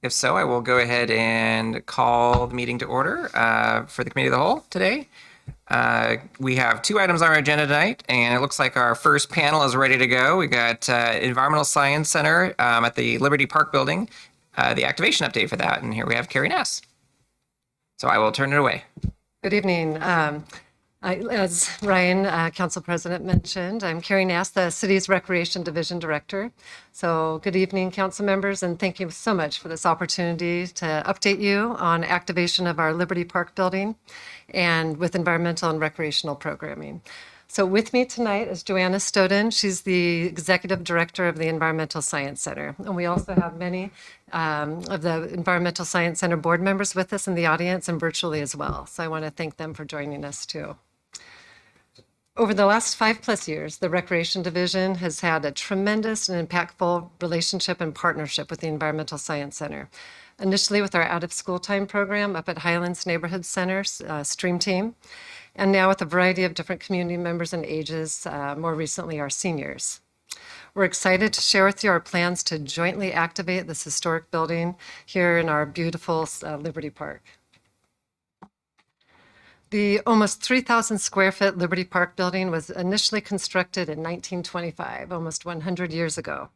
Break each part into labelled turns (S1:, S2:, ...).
S1: If so, I will go ahead and call the meeting to order for the Committee of the Whole today. We have two items on our agenda tonight, and it looks like our first panel is ready to go. We got Environmental Science Center at the Liberty Park building, the activation update for that, and here we have Carrie Nass. So I will turn it away.
S2: Good evening. As Ryan, Council President, mentioned, I'm Carrie Nass, the City's Recreation Division Director. So good evening, Council members, and thank you so much for this opportunity to update you on activation of our Liberty Park building and with environmental and recreational programming. So with me tonight is Joanna Stoden. She's the Executive Director of the Environmental Science Center. And we also have many of the Environmental Science Center board members with us in the audience and virtually as well. So I want to thank them for joining us too. Over the last 5+ years, the Recreation Division has had a tremendous and impactful relationship and partnership with the Environmental Science Center. Initially with our out-of-school time program up at Highlands Neighborhood Center, Stream Team, and now with a variety of different community members and ages, more recently our seniors. We're excited to share with you our plans to jointly activate this historic building here in our beautiful Liberty Park. The almost 3,000 square foot Liberty Park building was initially constructed in 1925, almost 100 years ago.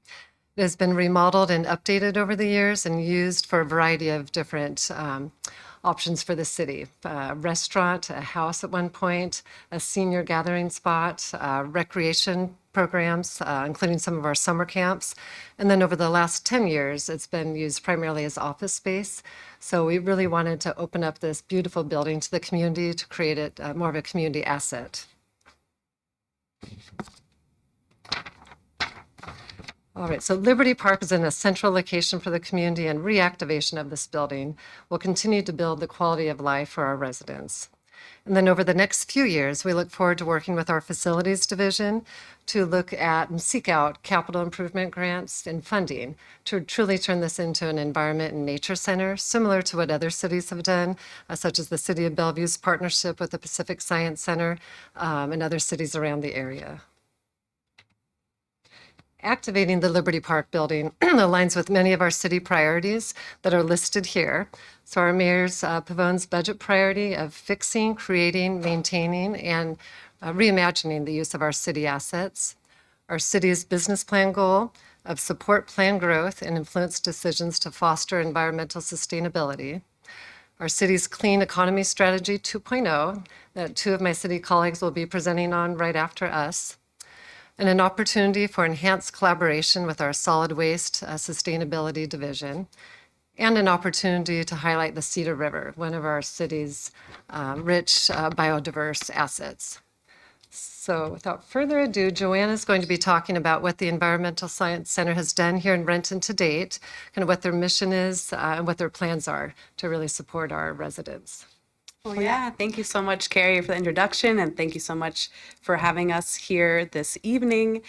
S2: It has been remodeled and updated over the years and used for a variety of different options for the city. A restaurant, a house at one point, a senior gathering spot, recreation programs, including some of our summer camps. And then over the last 10 years, it's been used primarily as office space. So we really wanted to open up this beautiful building to the community to create it more of a community asset. All right, so Liberty Park is in a central location for the community, and reactivation of this building will continue to build the quality of life for our residents. And then over the next few years, we look forward to working with our facilities division to look at and seek out capital improvement grants and funding to truly turn this into an environment and nature center, similar to what other cities have done, such as the City of Bellevue's partnership with the Pacific Science Center and other cities around the area. Activating the Liberty Park building aligns with many of our city priorities that are listed here. So our Mayor's Pavone's budget priority of fixing, creating, maintaining, and reimagining the use of our city assets. Our city's business plan goal of support plan growth and influence decisions to foster environmental sustainability. Our city's Clean Economy Strategy 2.0 that two of my city colleagues will be presenting on right after us. And an opportunity for enhanced collaboration with our solid waste sustainability division, and an opportunity to highlight the Cedar River, one of our city's rich biodiverse assets. So without further ado, Joanna is going to be talking about what the Environmental Science Center has done here in Renton to date, kind of what their mission is and what their plans are to really support our residents.
S3: Well, yeah, thank you so much, Carrie, for the introduction, and thank you so much for having us here this evening.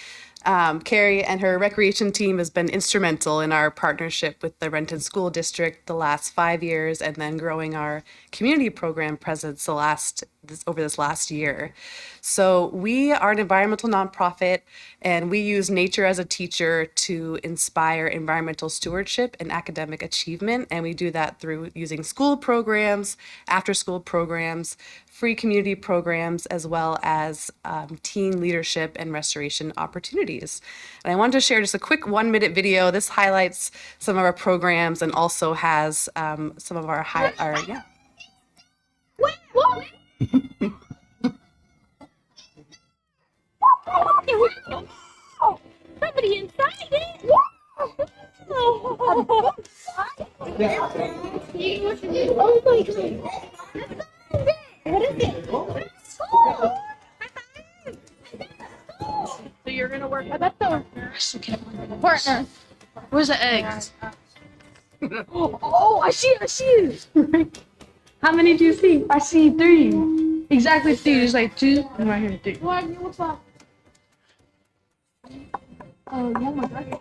S3: Carrie and her recreation team has been instrumental in our partnership with the Renton School District the last 5 years, and then growing our community program presence over this last year. So we are an environmental nonprofit, and we use nature as a teacher to inspire environmental stewardship and academic achievement. And we do that through using school programs, after-school programs, free community programs, as well as teen leadership and restoration opportunities. And I wanted to share just a quick 1-minute video. This highlights some of our programs and also has some of our yeah.
S4: Somebody inside it. Oh my god. What is it? So you're gonna work. I bet the partner. Where's the eggs? Oh, I see.
S5: How many do you see? I see 3. Exactly 3. There's like 2 and right here 3.
S4: What's up? Oh, yeah, my god.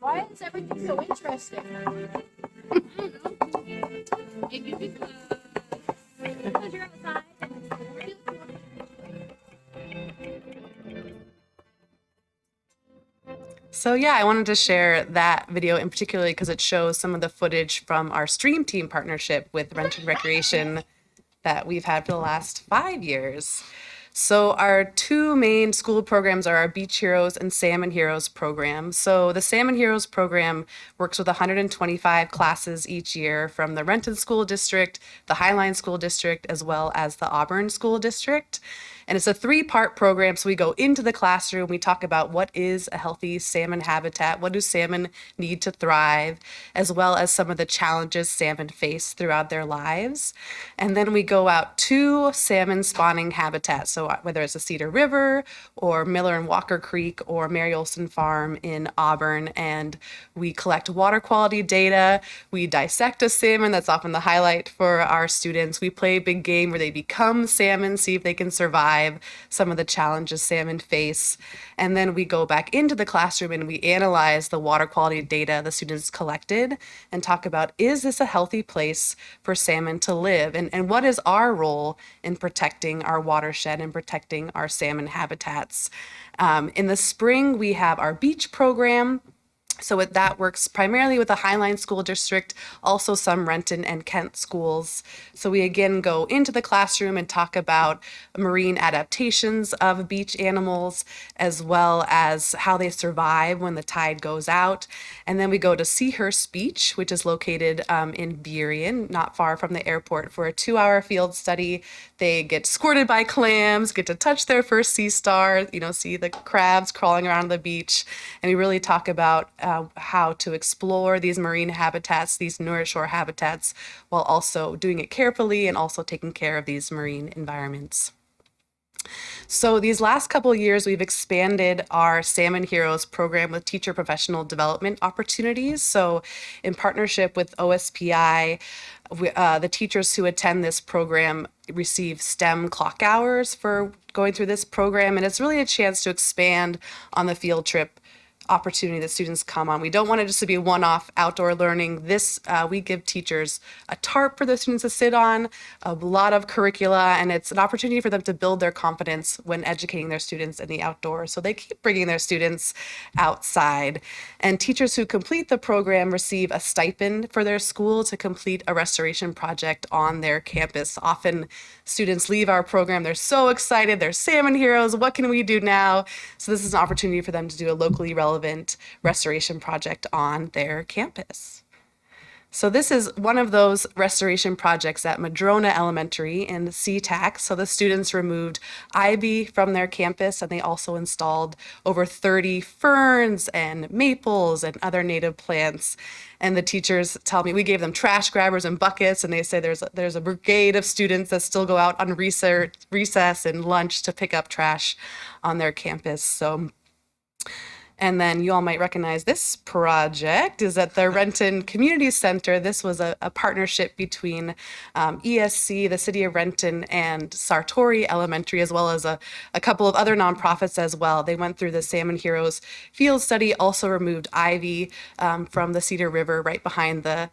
S4: Why is everything so interesting? I don't know. Maybe because you're outside and it's
S3: So yeah, I wanted to share that video in particular because it shows some of the footage from our stream team partnership with Renton Recreation that we've had for the last 5 years. So our two main school programs are our Beach Heroes and Salmon Heroes program. So the Salmon Heroes program works with 125 classes each year from the Renton School District, the Highline School District, as well as the Auburn School District. And it's a 3-part program. So we go into the classroom, we talk about what is a healthy salmon habitat, what do salmon need to thrive, as well as some of the challenges salmon face throughout their lives. And then we go out to salmon spawning habitats. So whether it's the Cedar River or Miller and Walker Creek or Mary Olson Farm in Auburn, and we collect water quality data. We dissect a salmon. That's often the highlight for our students. We play a big game where they become salmon, see if they can survive some of the challenges salmon face. And then we go back into the classroom and we analyze the water quality data the students collected and talk about, is this a healthy place for salmon to live? And what is our role in protecting our watershed and protecting our salmon habitats? In the spring, we have our beach program. So that works primarily with the Highline School District, also some Renton and Kent schools. So we again go into the classroom and talk about marine adaptations of beach animals, as well as how they survive when the tide goes out. And then we go to Seahurst Beach, which is located in Burien, not far from the airport, for a 2-hour field study. They get squirted by clams, get to touch their first sea star, see the crabs crawling around the beach. And we really talk about how to explore these marine habitats, these nearshore habitats, while also doing it carefully and also taking care of these marine environments. So these last couple of years, we've expanded our Salmon Heroes program with teacher professional development opportunities. So in partnership with OSPI, the teachers who attend this program receive STEM clock hours for going through this program. And it's really a chance to expand on the field trip opportunity that students come on. We don't want it just to be one-off outdoor learning. We give teachers a tarp for the students to sit on, a lot of curricula, and it's an opportunity for them to build their confidence when educating their students in the outdoors. So they keep bringing their students outside. And teachers who complete the program receive a stipend for their school to complete a restoration project on their campus. Often students leave our program, they're so excited, they're salmon heroes, what can we do now? So this is an opportunity for them to do a locally relevant restoration project on their campus. So this is one of those restoration projects at Madrona Elementary in SeaTac. So the students removed ivy from their campus, and they also installed over 30 ferns and maples and other native plants. And the teachers tell me, we gave them trash grabbers and buckets, and they say there's a brigade of students that still go out on recess and lunch to pick up trash on their campus. And then you all might recognize this project is at the Renton Community Center. This was a partnership between ESC, the City of Renton, and Sartori Elementary, as well as a couple of other nonprofits as well. They went through the Salmon Heroes field study, also removed ivy from the Cedar River right behind the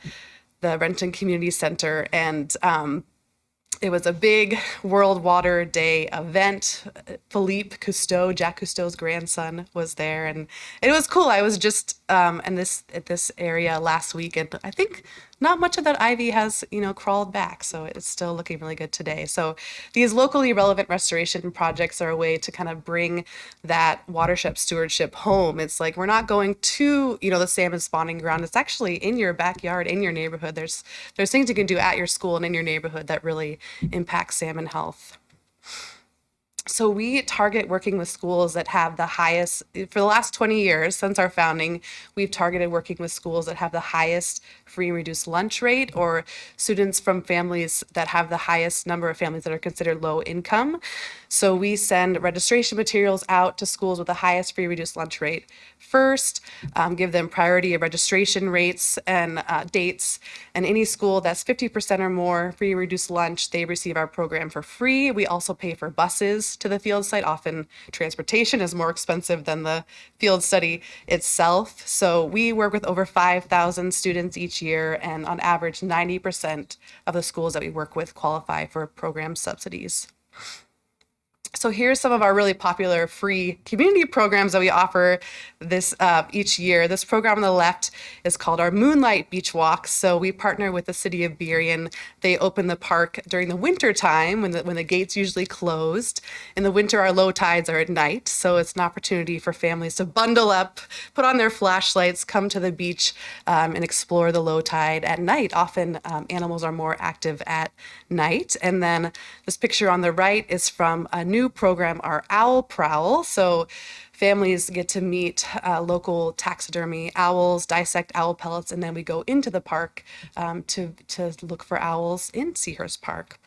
S3: Renton Community Center. And it was a big World Water Day event. Philippe Cousteau, Jacques Cousteau's grandson, was there, and it was cool. I was just at this area last week, and I think not much of that ivy has crawled back, so it's still looking really good today. So these locally relevant restoration projects are a way to kind of bring that watershed stewardship home. It's like we're not going to the salmon spawning ground. It's actually in your backyard, in your neighborhood. There's things you can do at your school and in your neighborhood that really impact salmon health. So we target working with schools that have the highest, for the last 20 years since our founding, we've targeted working with schools that have the highest free and reduced lunch rate, or students from families that have the highest number of families that are considered low income. So we send registration materials out to schools with the highest free reduced lunch rate first, give them priority of registration rates and dates. And any school that's 50% or more free reduced lunch, they receive our program for free. We also pay for buses to the field site. Often transportation is more expensive than the field study itself. So we work with over 5,000 students each year, and on average, 90% of the schools that we work with qualify for program subsidies. So here's some of our really popular free community programs that we offer this each year. This program on the left is called our Moonlight Beach Walks. So we partner with the city of Burien. They open the park during the winter time when the gates usually closed. In the winter, our low tides are at night. So it's an opportunity for families to bundle up, put on their flashlights, come to the beach and explore the low tide at night. Often animals are more active at night. And then this picture on the right is from a new program, our Owl Prowl. So families get to meet local taxidermy owls, dissect owl pellets, and then we go into the park to look for owls in Seahurst Park.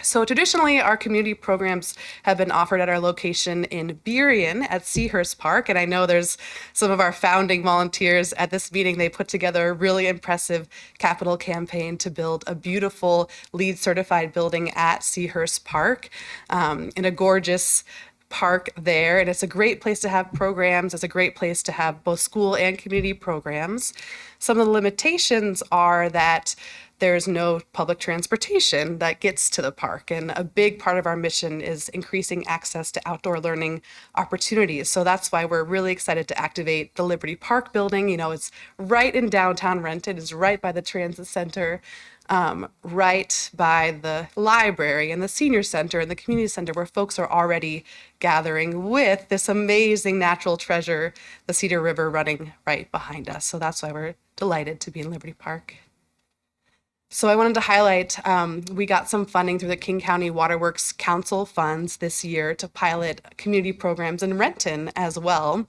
S3: So traditionally, our community programs have been offered at our location in Burien at Seahurst Park. And I know there's some of our founding volunteers at this meeting. They put together a really impressive capital campaign to build a beautiful LEED certified building at Seahurst Park in a gorgeous park there. And it's a great place to have programs. It's a great place to have both school and community programs. Some of the limitations are that there's no public transportation that gets to the park. And a big part of our mission is increasing access to outdoor learning opportunities. So that's why we're really excited to activate the Liberty Park building. You know, it's right in downtown Renton, it's right by the transit center, right by the library and the senior center and the community center where folks are already gathering with this amazing natural treasure, the Cedar River running right behind us. So that's why we're delighted to be in Liberty Park. So I wanted to highlight, we got some funding through the King County Waterworks Council funds this year to pilot community programs in Renton as well.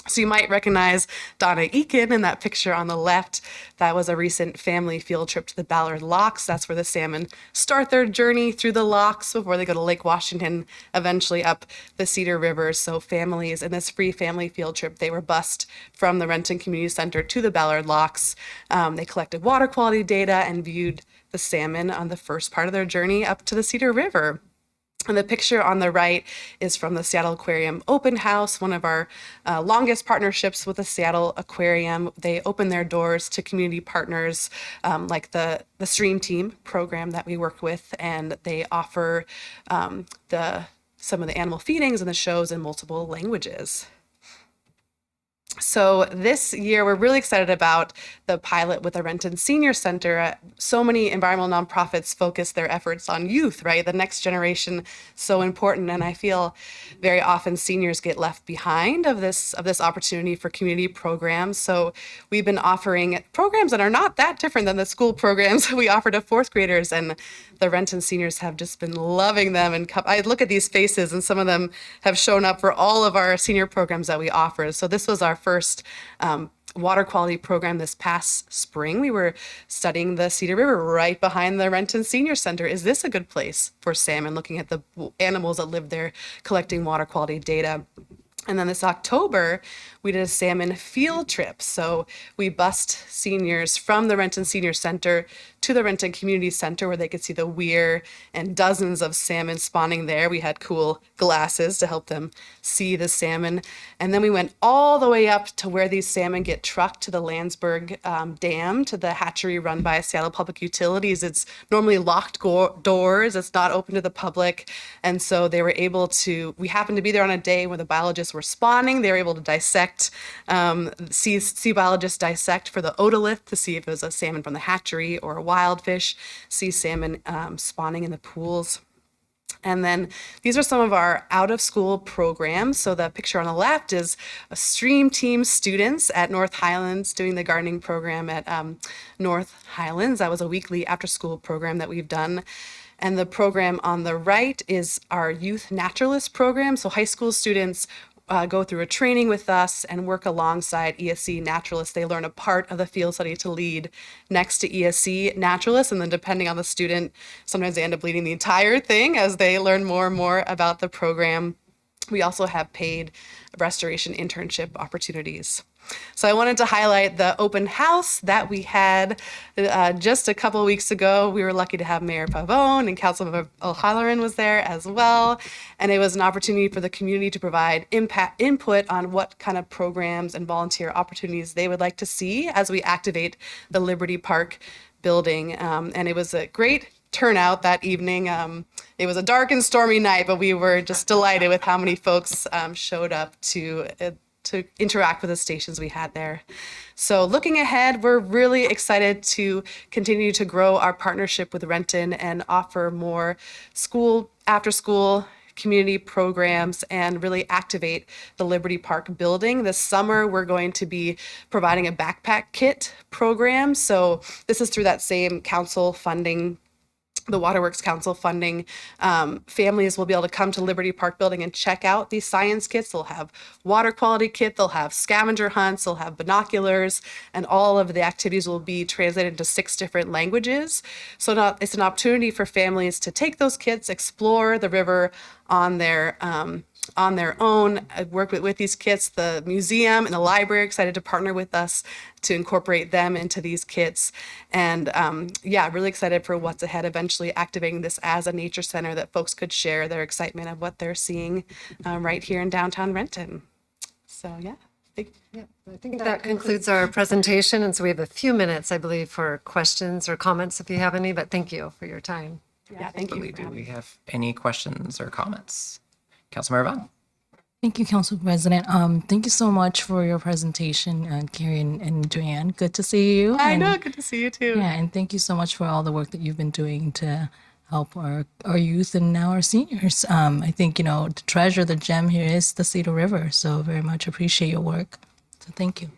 S3: So you might recognize Donna Eakin in that picture on the left. That was a recent family field trip to the Ballard Locks. That's where the salmon start their journey through the locks before they go to Lake Washington, eventually up the Cedar River. So families in this free family field trip, they were bused from the Renton Community Center to the Ballard Locks. They collected water quality data and viewed the salmon on the first part of their journey up to the Cedar River. And the picture on the right is from the Seattle Aquarium Open House, one of our longest partnerships with the Seattle Aquarium. They open their doors to community partners like the Stream Team program that we work with, and they offer some of the animal feedings and the shows in multiple languages. So this year, we're really excited about the pilot with the Renton Senior Center. So many environmental nonprofits focus their efforts on youth, right? The next generation, so important. And I feel very often seniors get left behind of this opportunity for community programs. So we've been offering programs that are not that different than the school programs we offer to fourth graders. And the Renton seniors have just been loving them. And I look at these faces, and some of them have shown up for all of our senior programs that we offer. So this was our first water quality program this past spring. We were studying the Cedar River right behind the Renton Senior Center. Is this a good place for salmon? Looking at the animals that live there, collecting water quality data. And then this October, we did a salmon field trip. So we bused seniors from the Renton Senior Center to the Renton Community Center where they could see the weir and dozens of salmon spawning there. We had cool glasses to help them see the salmon. And then we went all the way up to where these salmon get trucked to the Landsberg Dam, to the hatchery run by Seattle Public Utilities. It's normally locked doors. It's not open to the public. And so they were able to, we happened to be there on a day when the biologists were spawning. They were able to dissect, sea biologists dissect for the otolith to see if it was a salmon from the hatchery or a wild fish, see salmon spawning in the pools. And then these are some of our out of school programs. So the picture on the left is a Stream Team students at North Highlands doing the gardening program at North Highlands. That was a weekly after school program that we've done. And the program on the right is our youth naturalist program. So high school students go through a training with us and work alongside ESC naturalists. They learn a part of the field study to lead next to ESC naturalists. And then depending on the student, sometimes they end up leading the entire thing as they learn more and more about the program. We also have paid restoration internship opportunities. So I wanted to highlight the open house that we had just a couple of weeks ago. We were lucky to have Mayor Pavone and Councilmember O'Halloran was there as well. And it was an opportunity for the community to provide input on what kind of programs and volunteer opportunities they would like to see as we activate the Liberty Park building. And it was a great turnout that evening. it was a dark and stormy night, but we were just delighted with how many folks showed up to interact with the stations we had there. So looking ahead, we're really excited to continue to grow our partnership with Renton and offer more after school community programs and really activate the Liberty Park building. This summer, we're going to be providing a backpack kit program. So this is through that same council funding, the Waterworks Council funding. Families will be able to come to Liberty Park building and check out these science kits. They'll have water quality kit, they'll have scavenger hunts, they'll have binoculars, and all of the activities will be translated into 6 different languages. So it's an opportunity for families to take those kits, explore the river on their own. I work with these kits. The museum and the library are excited to partner with us to incorporate them into these kits. And really excited for what's ahead, eventually activating this as a nature center that folks could share their excitement of what they're seeing right here in downtown Renton. So yeah.
S2: I think that concludes our presentation. And so we have a few minutes, I believe, for questions or comments if you have any, but thank you for your time.
S3: Yeah, thank you.
S1: Do we have any questions or comments? Councilmember Vaughn.
S6: Thank you, Council President. Thank you so much for your presentation, Carrie and Joanne. Good to see you.
S3: I
S6: And-
S3: know, good to see you too.
S6: Yeah, and thank you so much for all the work that you've been doing to help our youth and now our seniors. I think, the treasure, the gem here is the Cedar River. So very much appreciate your work. So thank you.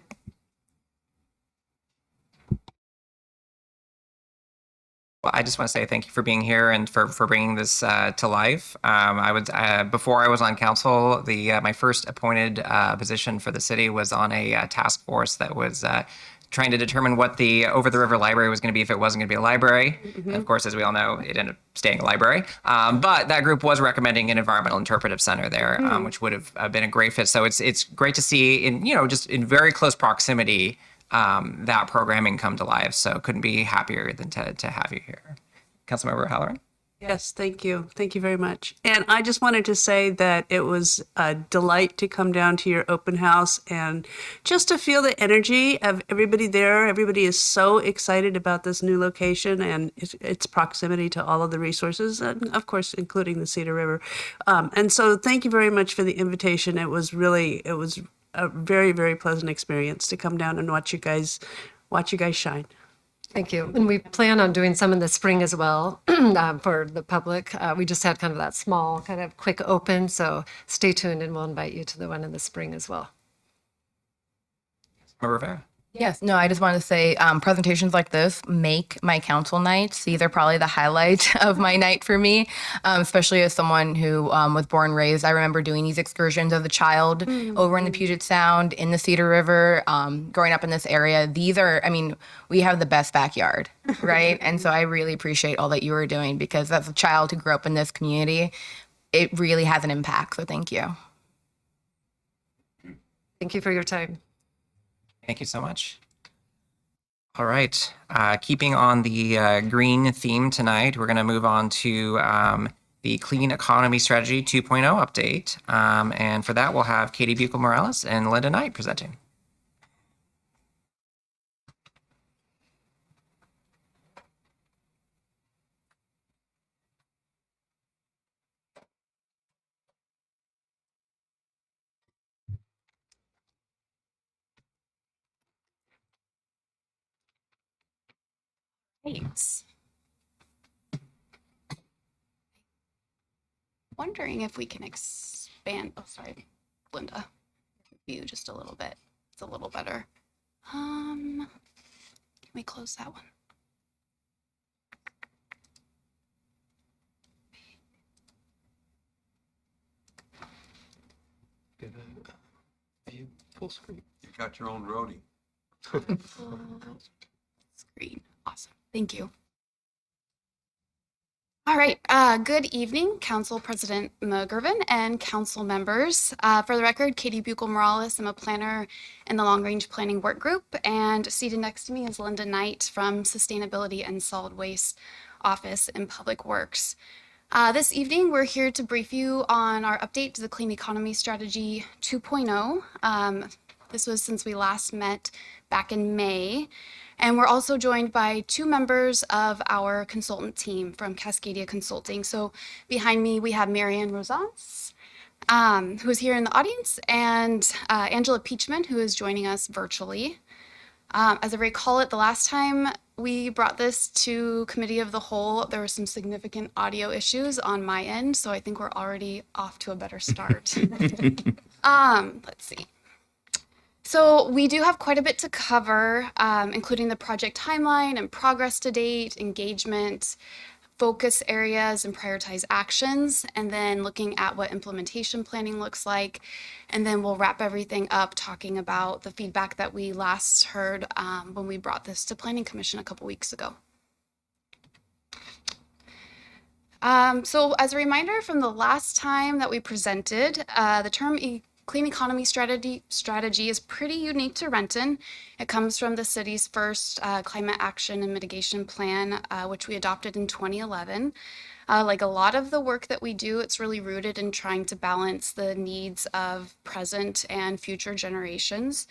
S1: Well, I just want to say thank you for being here and for bringing this to life. I was before I was on council, my first appointed position for the city was on a task force that was trying to determine what the over the river library was going to be if it wasn't going to be a library. And of course, as we all know, it ended up staying a library. But that group was recommending an environmental interpretive center there, which would have been a great fit. So it's great to see in just in very close proximity that programming come to life. So couldn't be happier than to have you here. Councilmember Halloran?
S7: Yes, thank you. Thank you very much. And I just wanted to say that it was a delight to come down to your open house and just to feel the energy of everybody there. Everybody is so excited about this new location and its proximity to all of the resources, and of course, including the Cedar River. And so thank you very much for the invitation. It was a very, very pleasant experience to come down and watch you guys shine.
S2: Thank you. And we plan on doing some in the spring as well for the public. We just had kind of that small, kind of quick open. So stay tuned and we'll invite you to the one in the spring as well.
S1: Councilmember Rivera?
S8: Yes, no, I just wanted to say presentations like this make my council nights. These are probably the highlight of my night for me, especially as someone who was born and raised. I remember doing these excursions as a child over in the Puget Sound, in the Cedar River, growing up in this area. We have the best backyard, right? And so I really appreciate all that you are doing because as a child who grew up in this community, it really has an impact. So thank you.
S2: Thank you for your time.
S1: Thank you so much. All right. Keeping on the green theme tonight, we're going to move on to the Clean Economy Strategy 2.0 update. And for that, we'll have Katie Buchel-Morales and Linda Knight presenting.
S9: Great. Wondering if we can expand. Oh, sorry, Linda. View just a little bit. It's a little better. Can we close that one?
S10: Full screen. You got your own roadie.
S9: Full screen. Awesome. Thank you. All right. Good evening, Council President McGurven and council members. For the record, Katie Buchel-Morales. I'm a planner in the Long Range Planning Work Group, and seated next to me is Linda Knight from Sustainability and Solid Waste Office in Public Works. This evening, we're here to brief you on our update to the Clean Economy Strategy 2.0. This was since we last met back in May. And we're also joined by 2 members of our consultant team from Cascadia Consulting. So behind me, we have Marianne Rosas, who is here in the audience, and Angela Peachman, who is joining us virtually. As I recall it, the last time we brought this to Committee of the Whole, there were some significant audio issues on my end, so I think we're already off to a better start. Let's see. So we do have quite a bit to cover, including the project timeline and progress to date, engagement, focus areas and prioritize actions, and then looking at what implementation planning looks like. And then we'll wrap everything up talking about the feedback that we last heard when we brought this to Planning Commission a couple weeks ago. So as a reminder from the last time that we presented, the term clean economy strategy is pretty unique to Renton. It comes from the city's first climate action and mitigation plan, which we adopted in 2011. Like a lot of the work that we do, it's really rooted in trying to balance the needs of present and future generations.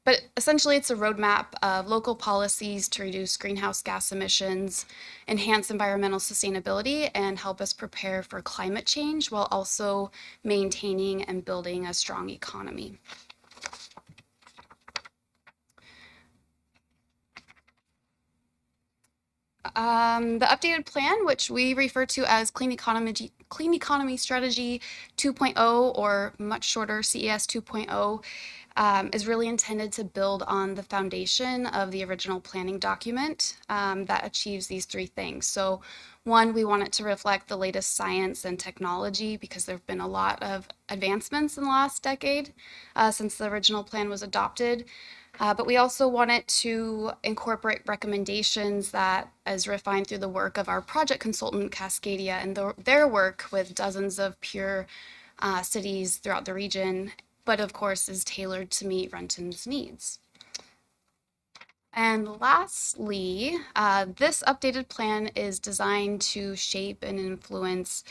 S9: But essentially, it's a roadmap of local policies to reduce greenhouse gas emissions, enhance environmental sustainability, and help us prepare for climate change while also maintaining and building a strong economy. The updated plan, which we refer to as Clean Economy Strategy 2.0, or much shorter CES 2.0, is really intended to build on the foundation of the original planning document that achieves these 3 things. So 1, we want it to reflect the latest science and technology because there have been a lot of advancements in the last decade since the original plan was adopted. But we also want it to incorporate recommendations that is refined through the work of our project consultant, Cascadia, and their work with dozens of peer cities throughout the region, but of course is tailored to meet Renton's needs. And lastly, this updated plan is designed to shape and influence,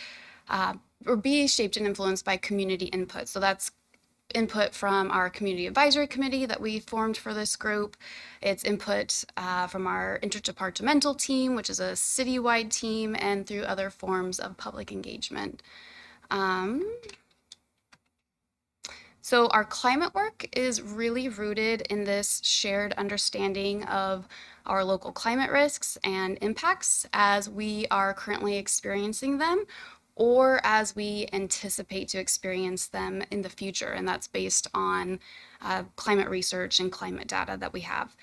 S9: or be shaped and influenced by community input. So that's input from our community advisory committee that we formed for this group. It's input from our interdepartmental team, which is a citywide team, and through other forms of public engagement. So our climate work is really rooted in this shared understanding of our local climate risks and impacts as we are currently experiencing them, or as we anticipate to experience them in the future. And that's based on climate research and climate data that we have.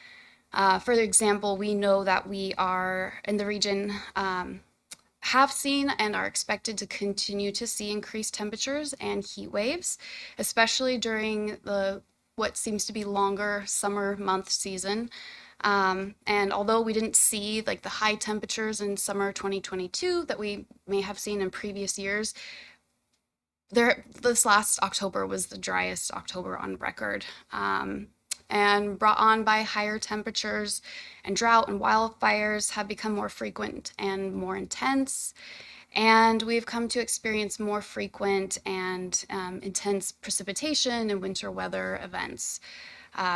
S9: For example, we know that we are in the region have seen and are expected to continue to see increased temperatures and heat waves, especially during the what seems to be longer summer month season. And although we didn't see like the high temperatures in summer 2022 that we may have seen in previous years, this last October was the driest October on record. And brought on by higher temperatures and drought and wildfires have become more frequent and more intense. And we've come to experience more frequent and intense precipitation and winter weather events.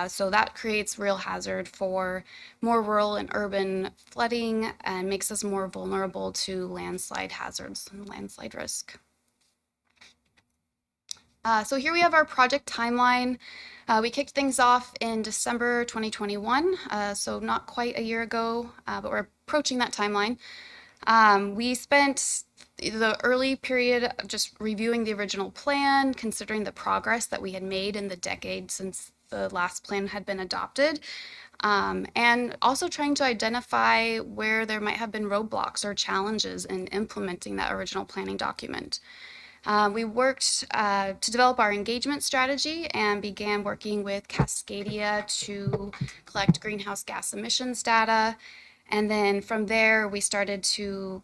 S9: So that creates real hazard for more rural and urban flooding and makes us more vulnerable to landslide hazards and landslide risk. So here we have our project timeline. We kicked things off in December 2021, so not quite a year ago, but we're approaching that timeline. We spent the early period just reviewing the original plan, considering the progress that we had made in the decade since the last plan had been adopted, and also trying to identify where there might have been roadblocks or challenges in implementing that original planning document. We worked to develop our engagement strategy and began working with Cascadia to collect greenhouse gas emissions data. And then from there, we started to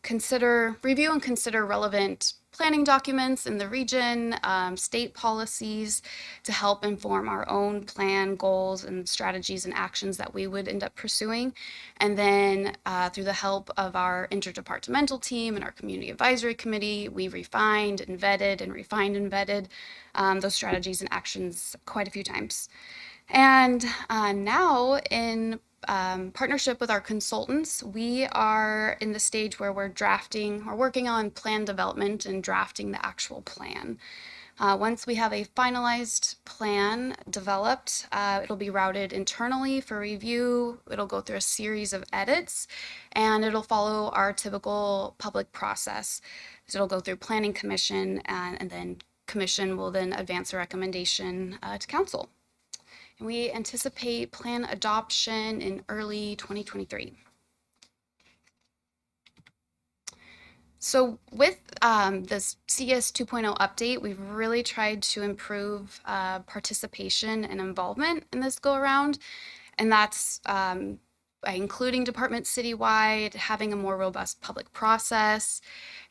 S9: review and consider relevant planning documents in the region, state policies to help inform our own plan, goals, and strategies and actions that we would end up pursuing. And then through the help of our interdepartmental team and our community advisory committee, we refined and vetted those strategies and actions quite a few times. And now, in partnership with our consultants, we are in the stage where we're drafting or working on plan development and drafting the actual plan. Once we have a finalized plan developed, it'll be routed internally for review. It'll go through a series of edits, and it'll follow our typical public process. So it'll go through Planning Commission, and then Commission will then advance a recommendation to Council. And we anticipate plan adoption in early 2023. So with this CS 2.0 update, we've really tried to improve participation and involvement in this go around. And that's by including departments citywide, having a more robust public process.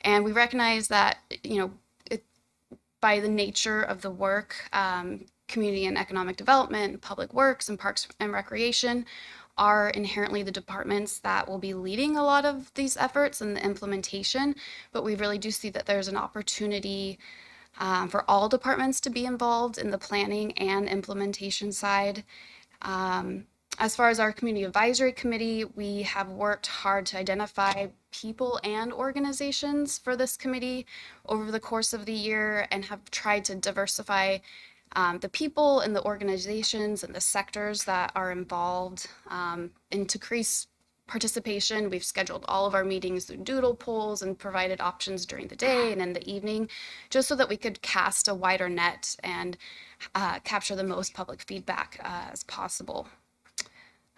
S9: And we recognize that, by the nature of the work, community and economic development, public works, and parks and recreation are inherently the departments that will be leading a lot of these efforts and the implementation. But we really do see that there's an opportunity for all departments to be involved in the planning and implementation side. As far as our community advisory committee, we have worked hard to identify people and organizations for this committee over the course of the year and have tried to diversify the people and the organizations and the sectors that are involved. And to increase participation, we've scheduled all of our meetings through doodle polls and provided options during the day and in the evening, just so that we could cast a wider net and capture the most public feedback as possible.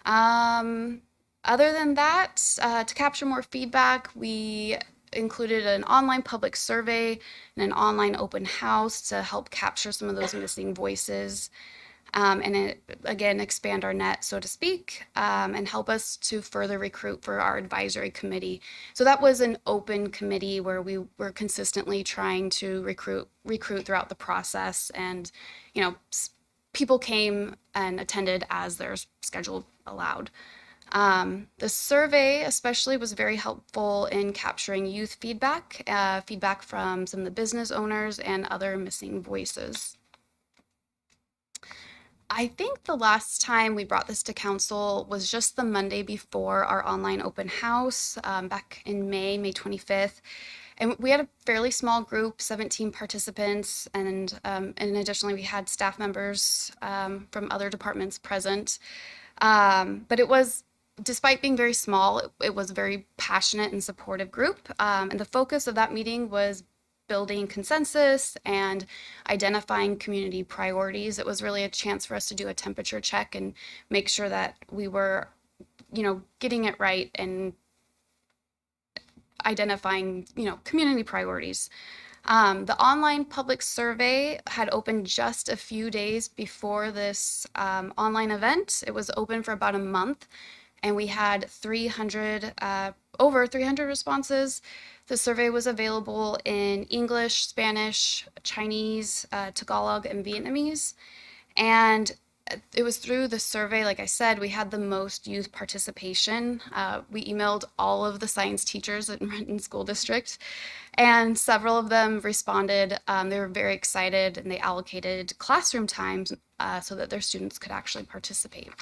S9: Other than that, to capture more feedback, we included an online public survey and an online open house to help capture some of those missing voices, and again, expand our net, so to speak, and help us to further recruit for our advisory committee. So that was an open committee where we were consistently trying to recruit throughout the process, and people came and attended as their schedule allowed. The survey especially was very helpful in capturing youth feedback, feedback from some of the business owners and other missing voices. I think the last time we brought this to council was just the Monday before our online open house, back in May 25th. And we had a fairly small group, 17 participants, and additionally we had staff members from other departments present. But it was, despite being very small, it was a very passionate and supportive group. And the focus of that meeting was building consensus and identifying community priorities. It was really a chance for us to do a temperature check and make sure that we were, getting it right and identifying, community priorities. The online public survey had opened just a few days before this online event. It was open for about a month, and we had over 300 responses. The survey was available in English, Spanish, Chinese, Tagalog, and Vietnamese. And it was through the survey, like I said, we had the most youth participation. We emailed all of the science teachers at Renton School District, and several of them responded. They were very excited, and they allocated classroom times so that their students could actually participate.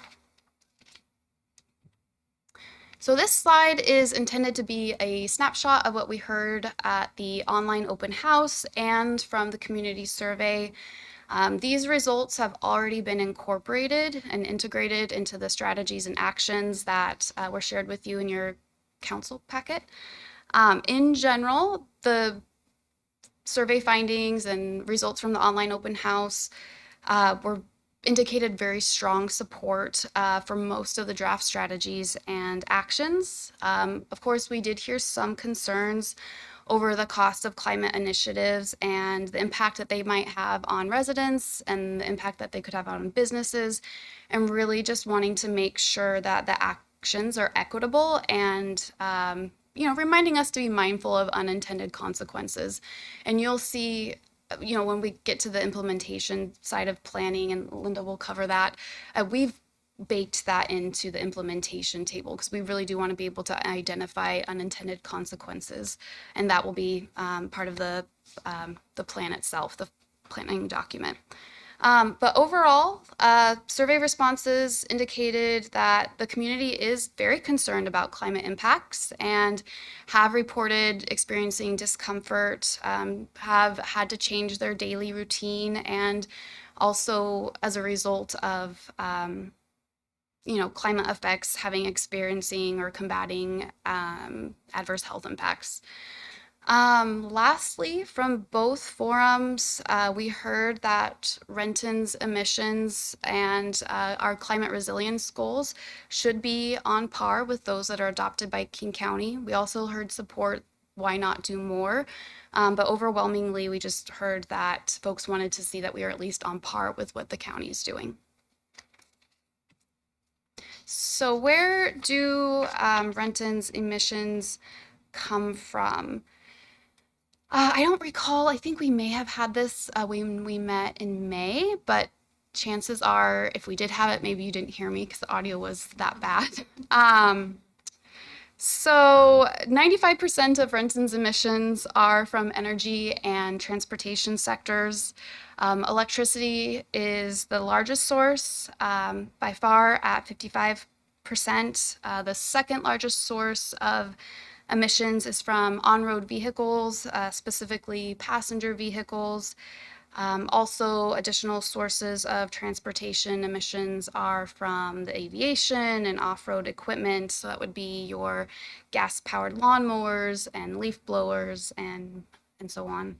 S9: So this slide is intended to be a snapshot of what we heard at the online open house and from the community survey. These results have already been incorporated and integrated into the strategies and actions that were shared with you in your council packet. In general, the survey findings and results from the online open house were indicated very strong support for most of the draft strategies and actions. Of course, we did hear some concerns over the cost of climate initiatives and the impact that they might have on residents and the impact that they could have on businesses, and really just wanting to make sure that the actions are equitable and reminding us to be mindful of unintended consequences. And you'll see, when we get to the implementation side of planning, and Linda will cover that, we've baked that into the implementation table because we really do want to be able to identify unintended consequences, and that will be part of the plan itself, the planning document. But overall, survey responses indicated that the community is very concerned about climate impacts and have reported experiencing discomfort, have had to change their daily routine, and also as a result of climate effects, experiencing or combating adverse health impacts. Lastly, from both forums, we heard that Renton's emissions and our climate resilience goals should be on par with those that are adopted by King County. We also heard support, why not do more? But overwhelmingly, we just heard that folks wanted to see that we are at least on par with what the county is doing. So where do Renton's emissions come from? I don't recall. I think we may have had this when we met in May, but chances are if we did have it, maybe you didn't hear me because the audio was that bad. So 95% of Renton's emissions are from energy and transportation sectors. Electricity is the largest source by far at 55%. The second largest source of emissions is from on-road vehicles, specifically passenger vehicles. Also, additional sources of transportation emissions are from the aviation and off-road equipment. So that would be your gas-powered lawnmowers and leaf blowers and so on.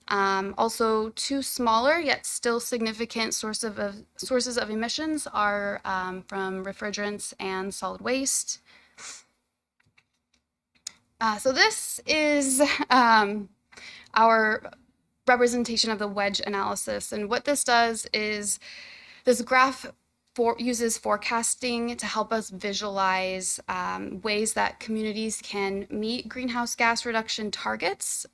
S9: Also, two smaller yet still significant sources of emissions are from refrigerants and solid waste. So this is our representation of the wedge analysis. And what this does is this graph uses forecasting to help us visualize ways that communities can meet greenhouse gas reduction targets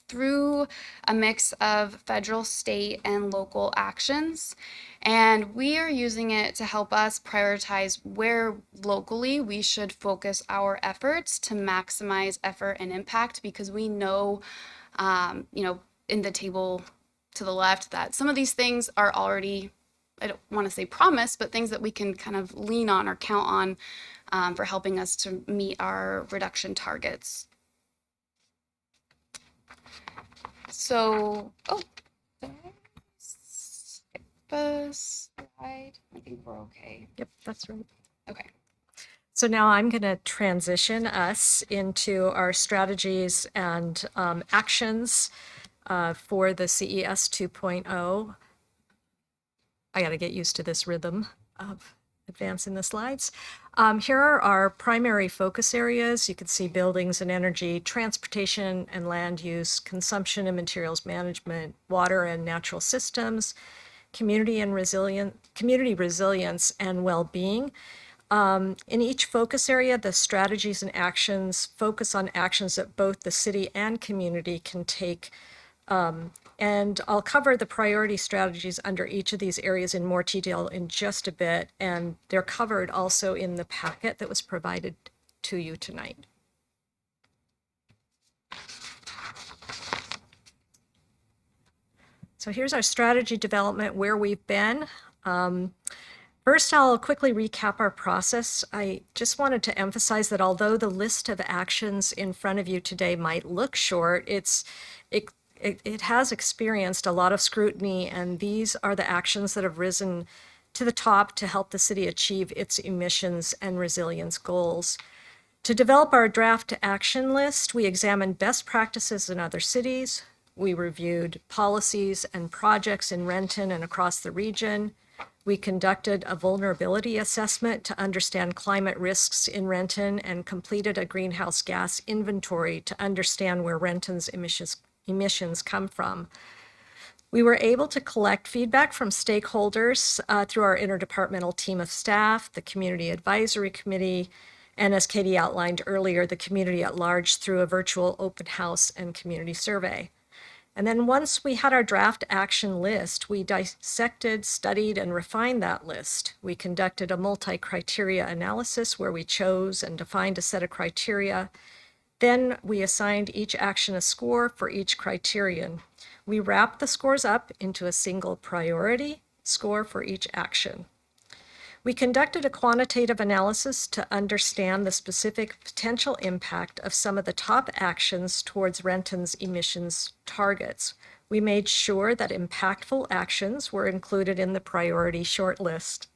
S9: through a mix of federal, state, and local actions. And we are using it to help us prioritize where locally we should focus our efforts to maximize effort and impact, because we know, in the table to the left, that some of these things are already, I don't want to say promise, but things that we can kind of lean on or count on for helping us to meet our reduction targets. So, skip a slide. I think we're okay.
S2: Yep, that's right.
S9: Okay.
S2: So now I'm going to transition us into our strategies and actions for the CES 2.0. I got to get used to this rhythm of advancing the slides. Here are our primary focus areas. You can see buildings and energy, transportation and land use, consumption and materials management, water and natural systems, community resilience and well-being. In each focus area, the strategies and actions focus on actions that both the city and community can take. And I'll cover the priority strategies under each of these areas in more detail in just a bit, and they're covered also in the packet that was provided to you tonight. So here's our strategy development, where we've been. First, I'll quickly recap our process. I just wanted to emphasize that although the list of actions in front of you today might look short, it has experienced a lot of scrutiny, and these are the actions that have risen to the top to help the city achieve its emissions and resilience goals. To develop our draft action list, we examined best practices in other cities. We reviewed policies and projects in Renton and across the region. We conducted a vulnerability assessment to understand climate risks in Renton and completed a greenhouse gas inventory to understand where Renton's emissions come from. We were able to collect feedback from stakeholders through our interdepartmental team of staff, the Community Advisory Committee, and as Katie outlined earlier, the community at large through a virtual open house and community survey. And then once we had our draft action list, we dissected, studied, and refined that list. We conducted a multi-criteria analysis where we chose and defined a set of criteria.
S11: Then we assigned each action a score for each criterion. We wrapped the scores up into a single priority score for each action. We conducted a quantitative analysis to understand the specific potential impact of some of the top actions towards Renton's emissions targets. We made sure that impactful actions were included in the priority shortlist.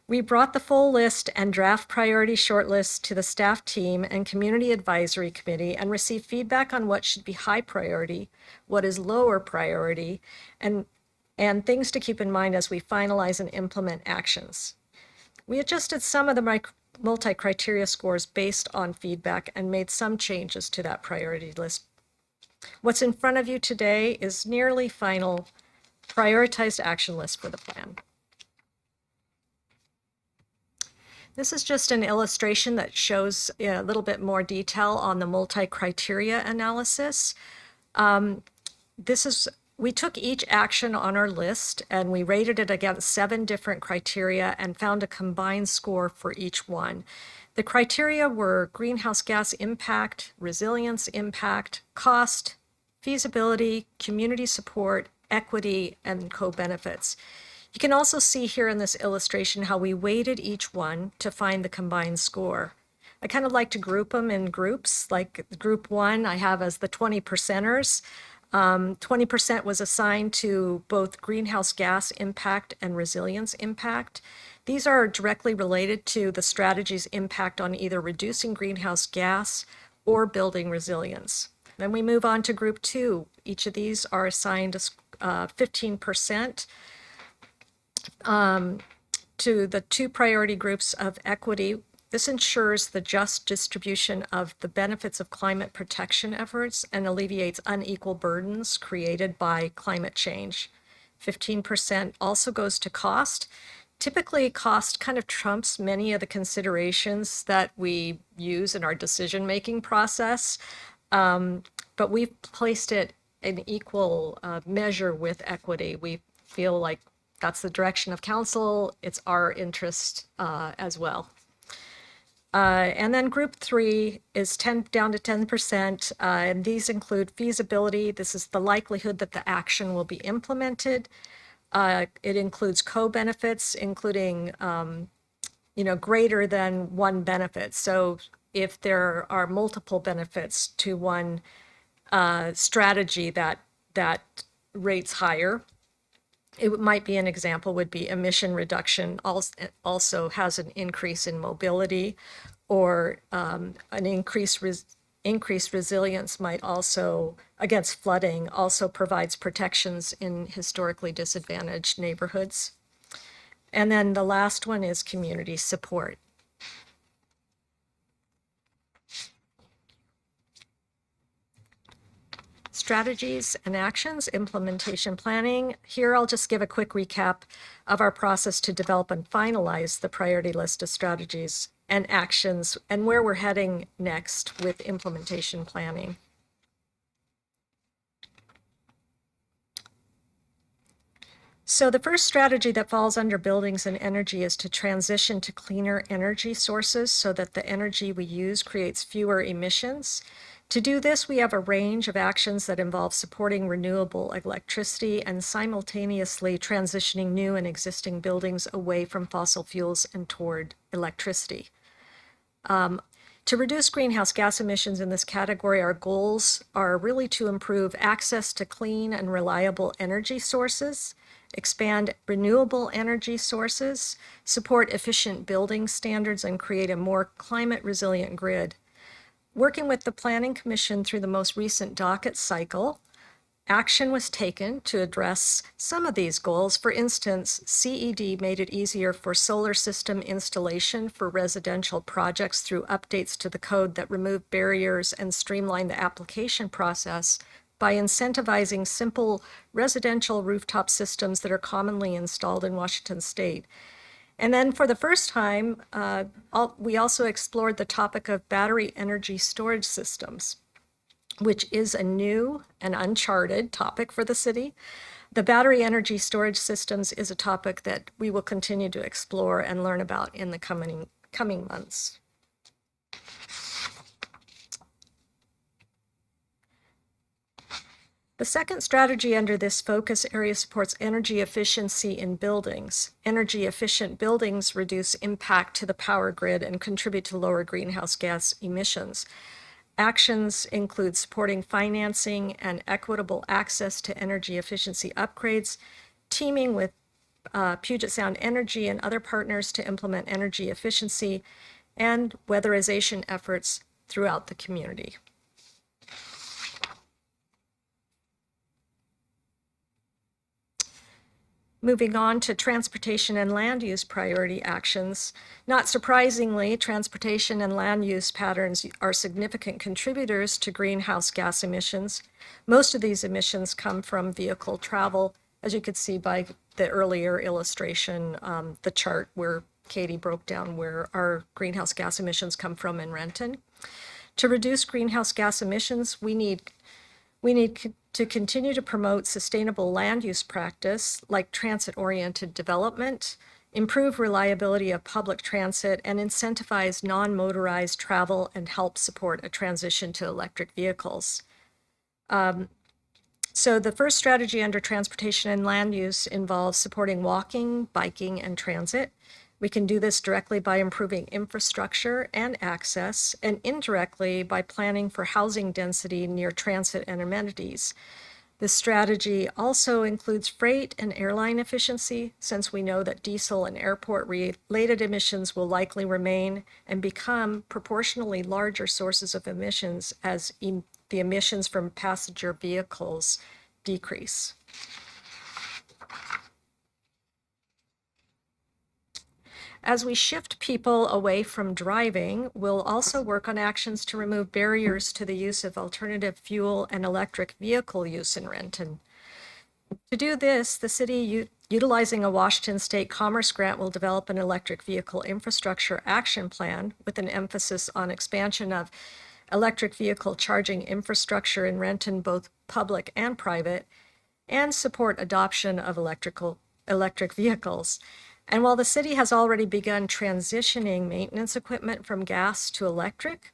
S11: We brought the full list and draft priority shortlist to the staff team and community advisory committee and received feedback on what should be high priority, what is lower priority, and things to keep in mind as we finalize and implement actions. We adjusted some of the multi-criteria scores based on feedback and made some changes to that priority list. What's in front of you today is nearly final prioritized action list for the plan. This is just an illustration that shows a little bit more detail on the multi-criteria analysis. We took each action on our list and we rated it against 7 different criteria and found a combined score for each one. The criteria were greenhouse gas impact, resilience impact, cost, feasibility, community support, equity, and co-benefits. You can also see here in this illustration how we weighted each one to find the combined score. I kind of like to group them in groups, like group 1 I have as the 20 percenters. 20% was assigned to both greenhouse gas impact and resilience impact. These are directly related to the strategy's impact on either reducing greenhouse gas or building resilience. Then we move on to group 2. Each of these are assigned 15% to the 2 priority groups of equity. This ensures the just distribution of the benefits of climate protection efforts and alleviates unequal burdens created by climate change. 15% also goes to cost. Typically, cost kind of trumps many of the considerations that we use in our decision-making process, but we've placed it in equal measure with equity. We feel like that's the direction of council. It's our interest as well. And then group 3 is down to 10%, and these include feasibility. This is the likelihood that the action will be implemented. It includes co-benefits, including greater than one benefit. So if there are multiple benefits to one strategy that rates higher, it might be an example would be emission reduction also has an increase in mobility, or an increased resilience might also, against flooding, also provides protections in historically disadvantaged neighborhoods. And then the last one is community support. Strategies and actions, implementation planning. Here I'll just give a quick recap of our process to develop and finalize the priority list of strategies and actions and where we're heading next with implementation planning. So the first strategy that falls under buildings and energy is to transition to cleaner energy sources so that the energy we use creates fewer emissions. To do this, we have a range of actions that involve supporting renewable electricity and simultaneously transitioning new and existing buildings away from fossil fuels and toward electricity. To reduce greenhouse gas emissions in this category, our goals are really to improve access to clean and reliable energy sources, expand renewable energy sources, support efficient building standards, and create a more climate resilient grid. Working with the Planning Commission through the most recent docket cycle, action was taken to address some of these goals. For instance, CED made it easier for solar system installation for residential projects through updates to the code that remove barriers and streamline the application process by incentivizing simple residential rooftop systems that are commonly installed in Washington State. And then for the first time, we also explored the topic of battery energy storage systems, which is a new and uncharted topic for the city. The battery energy storage systems is a topic that we will continue to explore and learn about in the coming months. The second strategy under this focus area supports energy efficiency in buildings. Energy efficient buildings reduce impact to the power grid and contribute to lower greenhouse gas emissions. Actions include supporting financing and equitable access to energy efficiency upgrades, teaming with Puget Sound Energy and other partners to implement energy efficiency, and weatherization efforts throughout the community. Moving on to transportation and land use priority actions. Not surprisingly, transportation and land use patterns are significant contributors to greenhouse gas emissions. Most of these emissions come from vehicle travel, as you could see by the earlier illustration, the chart where Katie broke down where our greenhouse gas emissions come from in Renton. To reduce greenhouse gas emissions, we need to continue to promote sustainable land use practice like transit-oriented development, improve reliability of public transit, and incentivize non-motorized travel and help support a transition to electric vehicles. So the first strategy under transportation and land use involves supporting walking, biking, and transit. We can do this directly by improving infrastructure and access, and indirectly by planning for housing density near transit and amenities. This strategy also includes freight and airline efficiency, since we know that diesel and airport-related emissions will likely remain and become proportionally larger sources of emissions as the emissions from passenger vehicles decrease. As we shift people away from driving, we'll also work on actions to remove barriers to the use of alternative fuel and electric vehicle use in Renton. To do this, the city, utilizing a Washington State Commerce grant, will develop an electric vehicle infrastructure action plan with an emphasis on expansion of electric vehicle charging infrastructure in Renton, both public and private, and support adoption of electric vehicles. And while the city has already begun transitioning maintenance equipment from gas to electric,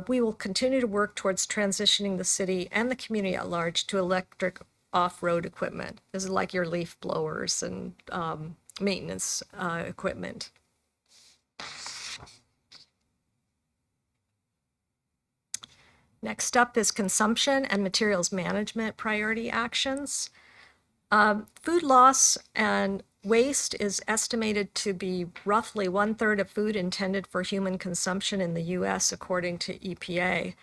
S11: we will continue to work towards transitioning the city and the community at large to electric off-road equipment. This is like your leaf blowers and maintenance equipment. Next up is consumption and materials management priority actions. Food loss and waste is estimated to be roughly 1/3 of food intended for human consumption in the US, according to EPA.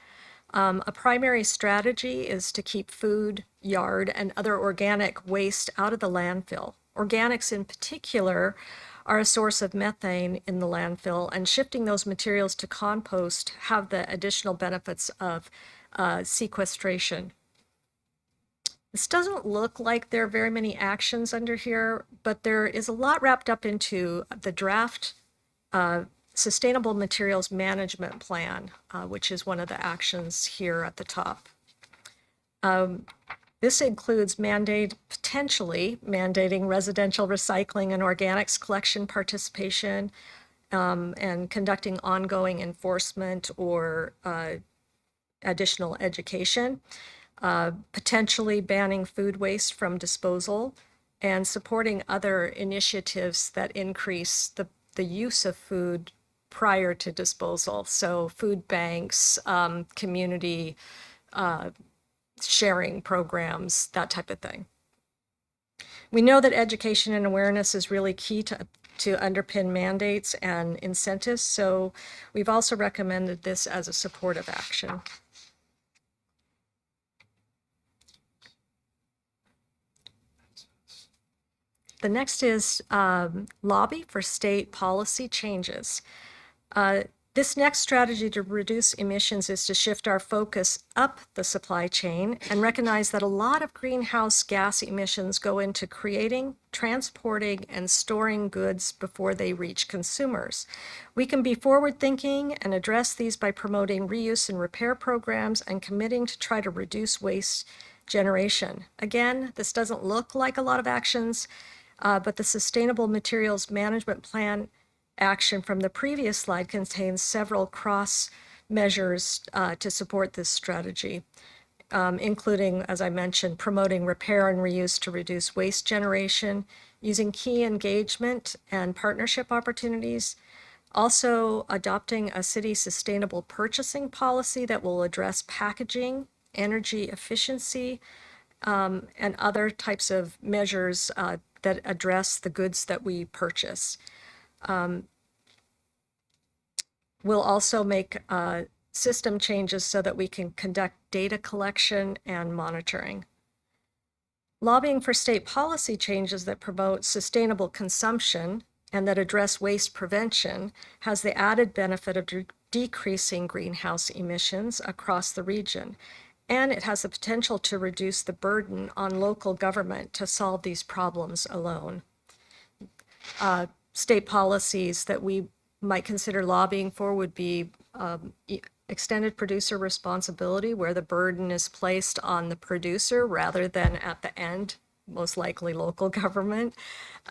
S11: A primary strategy is to keep food, yard, and other organic waste out of the landfill. Organics in particular are a source of methane in the landfill, and shifting those materials to compost have the additional benefits of sequestration. This doesn't look like there are very many actions under here, but there is a lot wrapped up into the draft Sustainable Materials Management Plan, which is one of the actions here at the top. This includes potentially mandating residential recycling and organics collection participation, and conducting ongoing enforcement or additional education. Potentially banning food waste from disposal, and supporting other initiatives that increase the use of food prior to disposal. So food banks, community sharing programs, that type of thing. We know that education and awareness is really key to underpin mandates and incentives, so we've also recommended this as a supportive action. The next is lobby for state policy changes. This next strategy to reduce emissions is to shift our focus up the supply chain and recognize that a lot of greenhouse gas emissions go into creating, transporting, and storing goods before they reach consumers. We can be forward-thinking and address these by promoting reuse and repair programs and committing to try to reduce waste generation. Again, this doesn't look like a lot of actions, but the Sustainable Materials Management Plan action from the previous slide contains several cross measures to support this strategy. including, as I mentioned, promoting repair and reuse to reduce waste generation, using key engagement and partnership opportunities, also adopting a city sustainable purchasing policy that will address packaging, energy efficiency, and other types of measures that address the goods that we purchase. We'll also make system changes so that we can conduct data collection and monitoring. Lobbying for state policy changes that promote sustainable consumption and that address waste prevention has the added benefit of decreasing greenhouse emissions across the region. And it has the potential to reduce the burden on local government to solve these problems alone. State policies that we might consider lobbying for would be extended producer responsibility, where the burden is placed on the producer rather than at the end, most likely local government.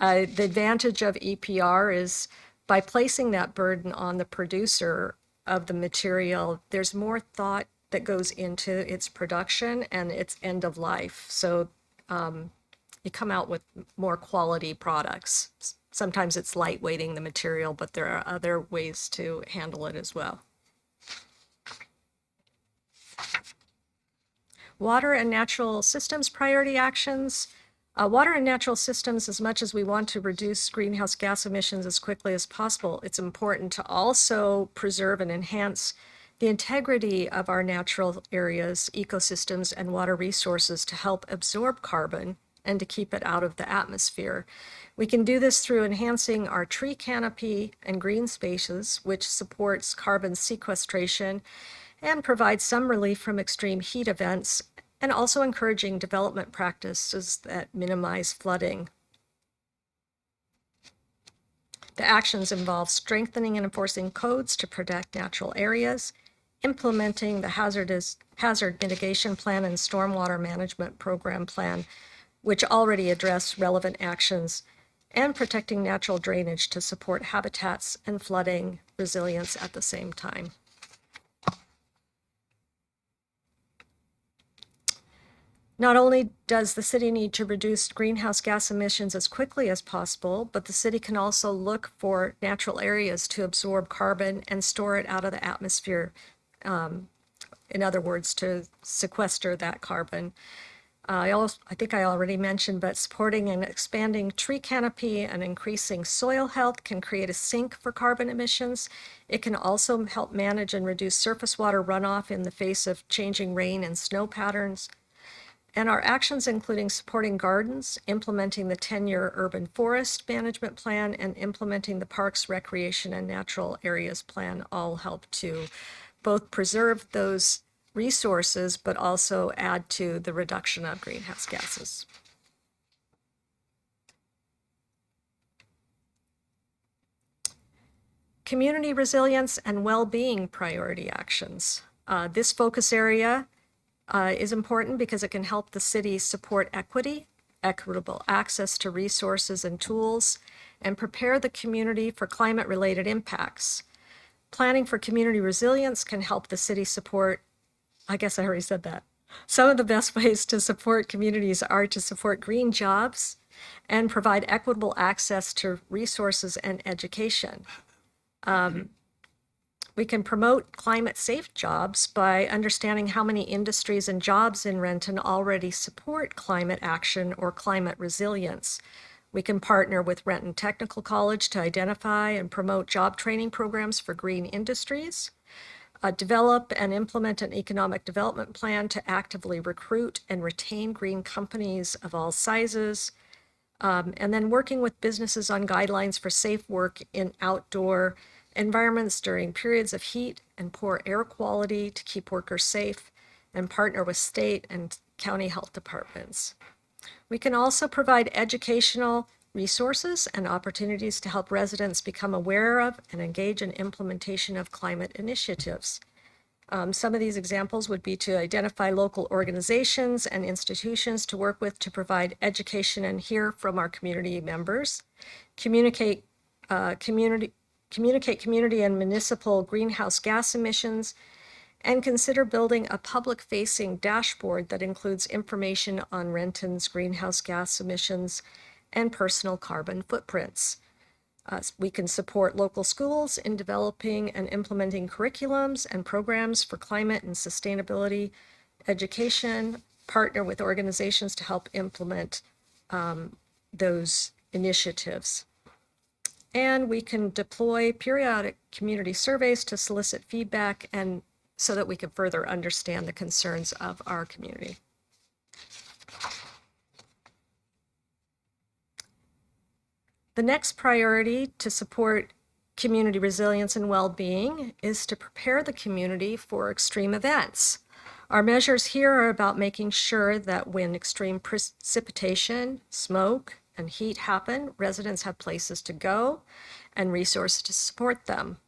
S11: The advantage of EPR is by placing that burden on the producer of the material, there's more thought that goes into its production and its end of life. So you come out with more quality products. Sometimes it's lightweighting the material, but there are other ways to handle it as well. Water and natural systems priority actions. Water and natural systems, as much as we want to reduce greenhouse gas emissions as quickly as possible, it's important to also preserve and enhance the integrity of our natural areas, ecosystems, and water resources to help absorb carbon and to keep it out of the atmosphere. We can do this through enhancing our tree canopy and green spaces, which supports carbon sequestration and provides some relief from extreme heat events, and also encouraging development practices that minimize flooding. The actions involve strengthening and enforcing codes to protect natural areas, implementing the hazard mitigation plan and stormwater management program plan, which already address relevant actions, and protecting natural drainage to support habitats and flooding resilience at the same time. Not only does the city need to reduce greenhouse gas emissions as quickly as possible, but the city can also look for natural areas to absorb carbon and store it out of the atmosphere. In other words, to sequester that carbon. I think I already mentioned, but supporting and expanding tree canopy and increasing soil health can create a sink for carbon emissions. It can also help manage and reduce surface water runoff in the face of changing rain and snow patterns. And our actions, including supporting gardens, implementing the 10-year urban forest management plan, and implementing the Parks, Recreation, and Natural Areas plan, all help to both preserve those resources, but also add to the reduction of greenhouse gases. Community resilience and well-being priority actions. This focus area is important because it can help the city support equity, equitable access to resources and tools, and prepare the community for climate-related impacts. Planning for community resilience can help the city support, I guess I already said that. Some of the best ways to support communities are to support green jobs and provide equitable access to resources and education. We can promote climate-safe jobs by understanding how many industries and jobs in Renton already support climate action or climate resilience. We can partner with Renton Technical College to identify and promote job training programs for green industries, develop and implement an economic development plan to actively recruit and retain green companies of all sizes, and then working with businesses on guidelines for safe work in outdoor environments during periods of heat and poor air quality to keep workers safe, and partner with state and county health departments. We can also provide educational resources and opportunities to help residents become aware of and engage in implementation of climate initiatives. Some of these examples would be to identify local organizations and institutions to work with to provide education and hear from our community members, communicate community and municipal greenhouse gas emissions, and consider building a public-facing dashboard that includes information on Renton's greenhouse gas emissions and personal carbon footprints. We can support local schools in developing and implementing curriculums and programs for climate and sustainability education, partner with organizations to help implement those initiatives. And we can deploy periodic community surveys to solicit feedback and so that we can further understand the concerns of our community. The next priority to support community resilience and well-being is to prepare the community for extreme events. Our measures here are about making sure that when extreme precipitation, smoke, and heat happen, residents have places to go and resources to support them.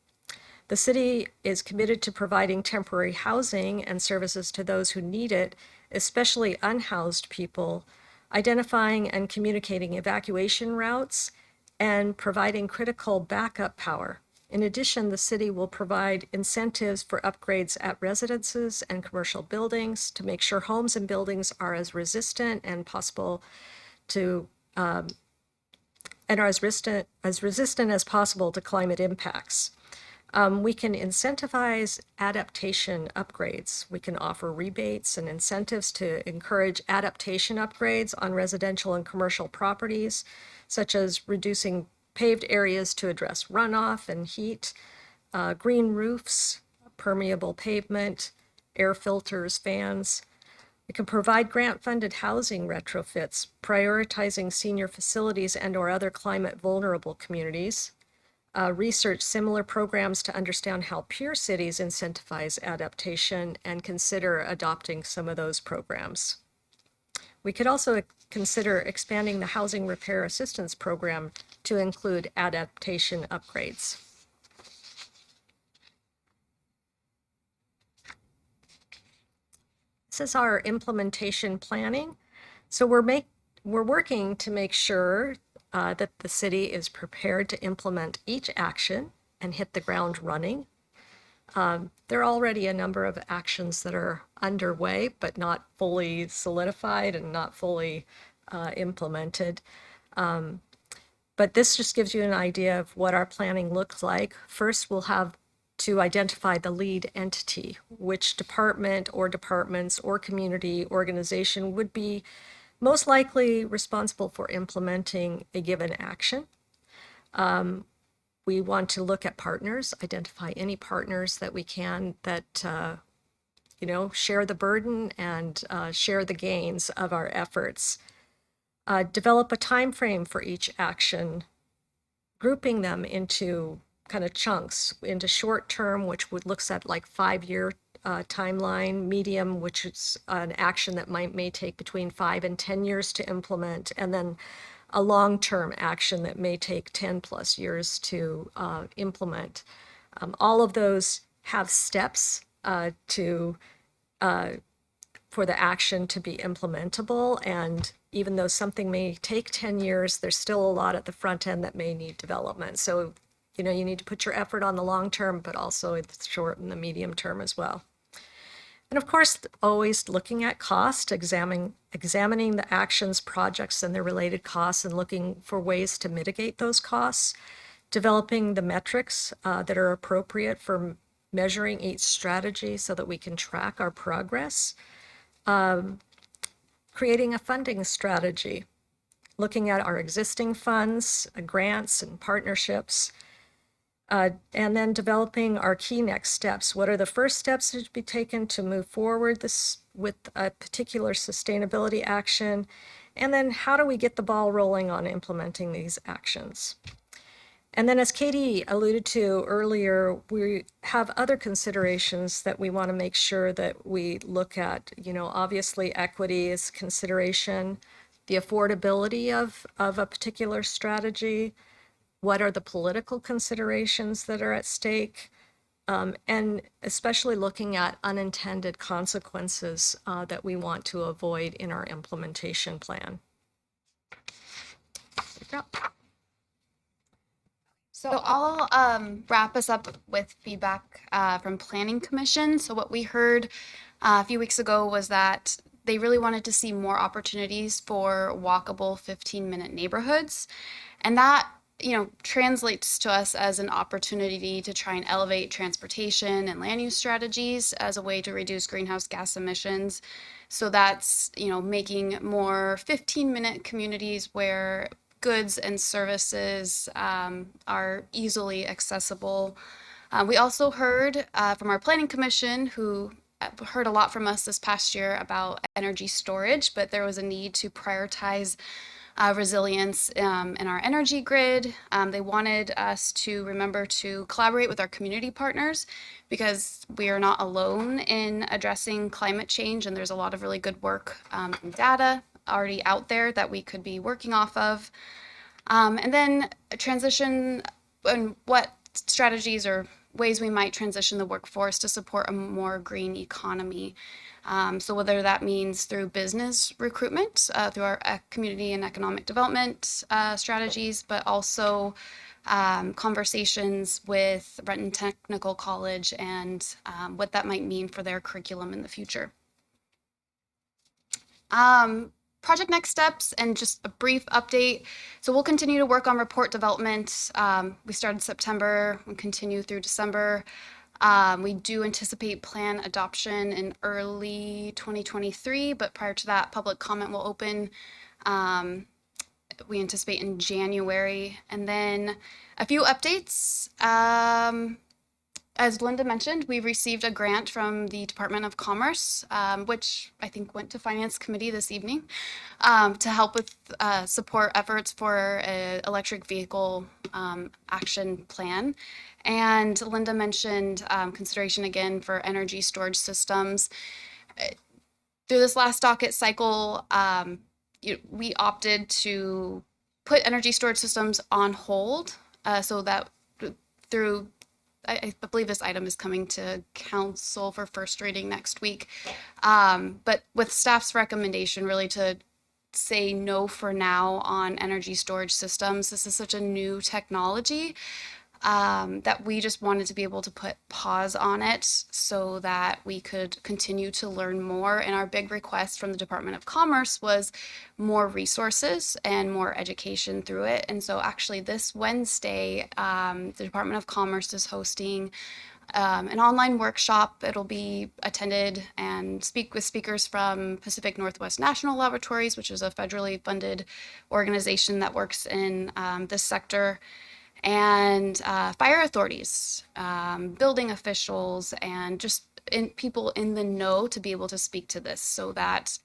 S11: The city is committed to providing temporary housing and services to those who need it, especially unhoused people, identifying and communicating evacuation routes, and providing critical backup power. In addition, the city will provide incentives for upgrades at residences and commercial buildings to make sure homes and buildings are as resistant and possible to and are as resistant as possible to climate impacts. We can incentivize adaptation upgrades. We can offer rebates and incentives to encourage adaptation upgrades on residential and commercial properties, such as reducing paved areas to address runoff and heat, green roofs, permeable pavement, air filters, fans. We can provide grant-funded housing retrofits, prioritizing senior facilities and/or other climate vulnerable communities. Research similar programs to understand how peer cities incentivize adaptation and consider adopting some of those programs. We could also consider expanding the Housing Repair Assistance Program to include adaptation upgrades. This is our implementation planning. So we're working to make sure that the city is prepared to implement each action and hit the ground running. There are already a number of actions that are underway, but not fully solidified and not fully implemented. But this just gives you an idea of what our planning looks like. First, we'll have to identify the lead entity, which department or departments or community organization would be most likely responsible for implementing a given action. We want to look at partners, identify any partners that we can that share the burden and share the gains of our efforts. Develop a time frame for each action, grouping them into kind of chunks, into short term, which looks at like 5-year timeline, medium, which is an action that may take between 5 and 10 years to implement, and then a long-term action that may take 10 plus years to implement. All of those have steps for the action to be implementable, and even though something may take 10 years, there's still a lot at the front end that may need development. So, you need to put your effort on the long term, but also in the short and the medium term as well. And of course, always looking at cost, examining the actions, projects, and their related costs, and looking for ways to mitigate those costs, developing the metrics that are appropriate for measuring each strategy so that we can track our progress, creating a funding strategy, looking at our existing funds, grants, and partnerships, and then developing our key next steps. What are the first steps to be taken to move forward with a particular sustainability action? And then how do we get the ball rolling on implementing these actions? And then, as Katie alluded to earlier, we have other considerations that we want to make sure that we look at. Obviously equity is consideration, the affordability of a particular strategy, what are the political considerations that are at stake, and especially looking at unintended consequences that we want to avoid in our implementation plan. There you go.
S9: So I'll wrap us up with feedback from Planning Commission. So what we heard a few weeks ago was that they really wanted to see more opportunities for walkable 15-minute neighborhoods. And that, translates to us as an opportunity to try and elevate transportation and land use strategies as a way to reduce greenhouse gas emissions. So that's, making more 15-minute communities where goods and services are easily accessible. We also heard from our planning commission, who heard a lot from us this past year about energy storage, but there was a need to prioritize resilience in our energy grid. They wanted us to remember to collaborate with our community partners because we are not alone in addressing climate change, and there's a lot of really good work and data already out there that we could be working off of. And then transition and what strategies or ways we might transition the workforce to support a more green economy. So whether that means through business recruitment, through our community and economic development strategies, but also conversations with Renton Technical College and what that might mean for their curriculum in the future. Project next steps and just a brief update. So we'll continue to work on report development. We started September and continue through December. We do anticipate plan adoption in early 2023, but prior to that, public comment will open. We anticipate in January. And then a few updates. As Linda mentioned, we received a grant from the Department of Commerce, which I think went to Finance Committee this evening, to help with support efforts for an electric vehicle action plan. And Linda mentioned consideration again for energy storage systems. Through this last docket cycle, we opted to put energy storage systems on hold so that through I believe this item is coming to council for first reading next week. But with staff's recommendation really to say no for now on energy storage systems, this is such a new technology that we just wanted to be able to put pause on it so that we could continue to learn more. And our big request from the Department of Commerce was more resources and more education through it. And so actually this Wednesday, the Department of Commerce is hosting an online workshop. It'll be attended and speak with speakers from Pacific Northwest National Laboratories, which is a federally funded organization that works in this sector, and fire authorities, building officials, and just people in the know to be able to speak to this so that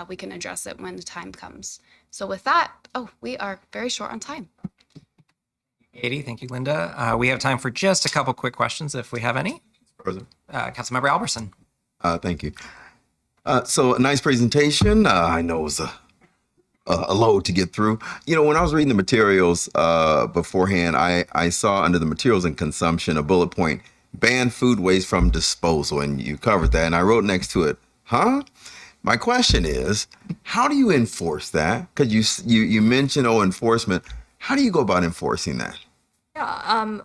S9: we can address it when the time comes. So with that, we are very short on time.
S1: Katie, thank you, Linda. We have time for just a couple quick questions if we have any.
S10: President.
S1: Councilmember Albertson.
S10: Thank you. So a nice presentation. I know it was a load to get through. When I was reading the materials beforehand, I saw under the materials and consumption a bullet point, ban food waste from disposal, and you covered that. And I wrote next to it, My question is, how do you enforce that? Because you mentioned enforcement. How do you go about enforcing that?
S11: Yeah,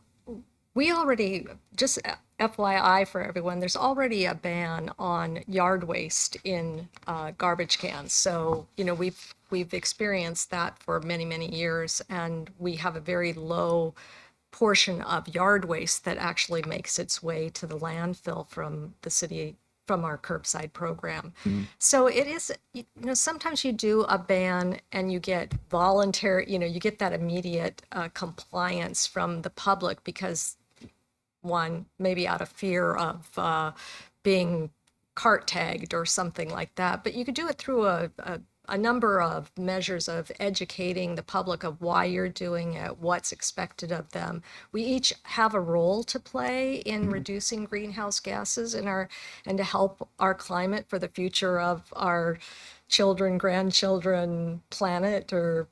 S11: we already, just FYI for everyone, there's already a ban on yard waste in garbage cans. So, we've experienced that for many, many years, and we have a very low portion of yard waste that actually makes its way to the landfill from the city, from our curbside program. Mm-hmm. So it is, sometimes you do a ban and you get voluntary, you get that immediate compliance from the public because one, maybe out of fear of being cart tagged or something like that. But you could do it through a number of measures of educating the public of why you're doing it, what's expected of them. We each have a role to play in reducing greenhouse gases and to help our climate for the future of our children, grandchildren, planet, or,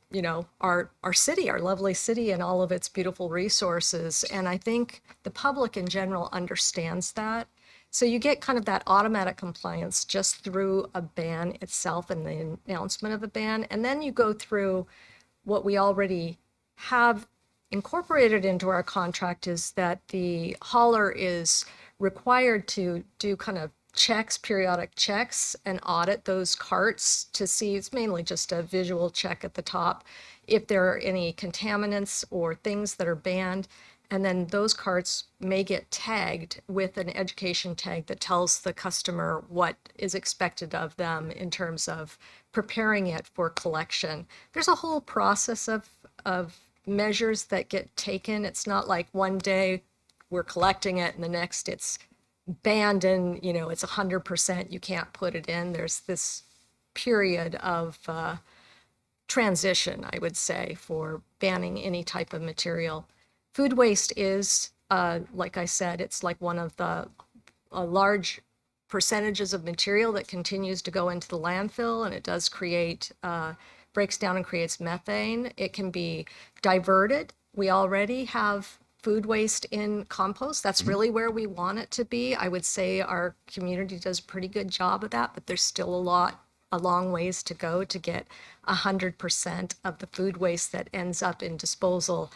S11: our city, our lovely city and all of its beautiful resources. And I think the public in general understands that. So you get kind of that automatic compliance just through a ban itself and the announcement of a ban. And then you go through what we already have incorporated into our contract is that the hauler is required to do kind of checks, periodic checks, and audit those carts to see, it's mainly just a visual check at the top, if there are any contaminants or things that are banned. And then those carts may get tagged with an education tag that tells the customer what is expected of them in terms of preparing it for collection. There's a whole process of measures that get taken. It's not like one day we're collecting it and the next it's banned and, you know, it's 100%, you can't put it in. There's this period of transition, I would say, for banning any type of material. Food waste is, like I said, it's like one of the large percentages of material that continues to go into the landfill, and it does create, breaks down and creates methane. It can be diverted. We already have food waste in compost. That's really where we want it to be. I would say our community does a pretty good job of that, but there's still a long ways to go to get 100% of the food waste that ends up in disposal,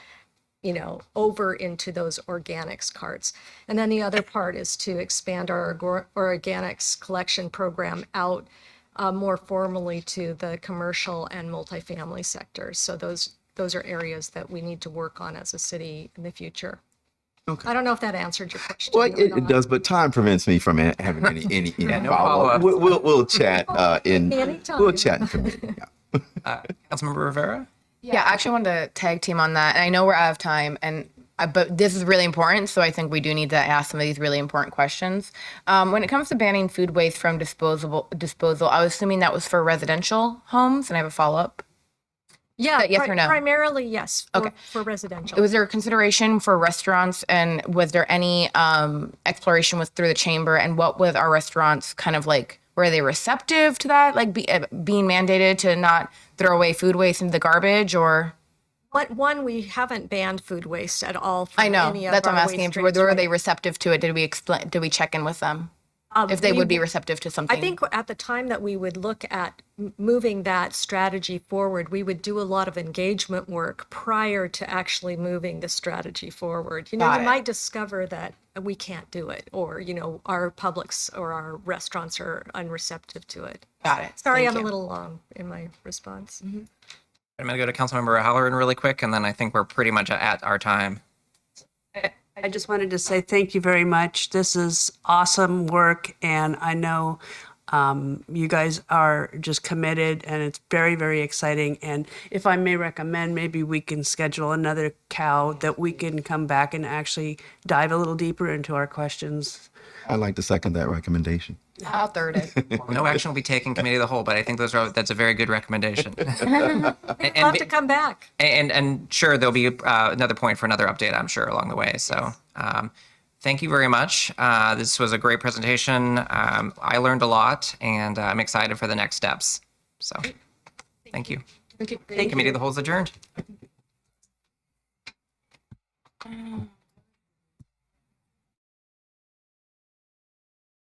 S11: you know, over into those organics carts. And then the other part is to expand our organics collection program out more formally to the commercial and multifamily sectors. So those are areas that we need to work on as a city in the future.
S10: Okay.
S11: I don't know if that answered your question.
S10: Well,
S11: or
S10: it
S11: not.
S10: does, but time prevents me from having any
S1: no
S10: follow-up.
S1: follow-up.
S10: We'll chat
S11: Anytime.
S10: we'll chat in committee. Yeah.
S1: Councilmember Rivera?
S8: Yeah, I actually wanted to tag team on that. And I know we're out of time, but this is really important. So I think we do need to ask some of these really important questions. When it comes to banning food waste from disposal, I was assuming that was for residential homes, and I have a follow-up.
S11: Yeah,
S8: yes or no?
S11: Primarily, yes,
S8: Okay.
S11: for residential.
S8: Was there consideration for restaurants, and was there any exploration through the chamber, and what with our restaurants kind of like, were they receptive to that, like being mandated to not throw away food waste into the garbage, or?
S11: One, we haven't banned food waste at all. From
S8: I know,
S11: any of
S8: that's what I'm
S11: our
S8: asking.
S11: waste
S8: Were
S11: streams,
S8: they
S11: right?
S8: receptive to it? Did we check in with them? If they would be receptive to something?
S11: I think at the time that we would look at moving that strategy forward, we would do a lot of engagement work prior to actually moving the strategy forward. You know,
S8: Got
S11: you
S8: it.
S11: might discover that we can't do it, or, you know, our publics or our restaurants are unreceptive to it.
S8: Got it.
S11: Sorry,
S8: Thank
S11: I'm
S8: you.
S11: a little long in my response.
S1: I'm going to go to Councilmember Halloran really quick, and then I think we're pretty much at our time.
S7: I just wanted to say thank you very much. This is awesome work, and I know you guys are just committed, and it's very, very exciting. And if I may recommend, maybe we can schedule another cow that we can come back and actually dive a little deeper into our questions.
S10: I'd like to second that recommendation.
S8: I'll third it.
S1: No action will be taken committee of the whole, but I think that's a very good recommendation.
S11: I'd love to come back.
S1: And sure, there'll be another point for another update, I'm sure, along the way. So thank you very much. This was a great presentation. I learned a lot, and I'm excited for the next steps. So thank you.
S7: Thank you.
S1: Committee of the whole is adjourned.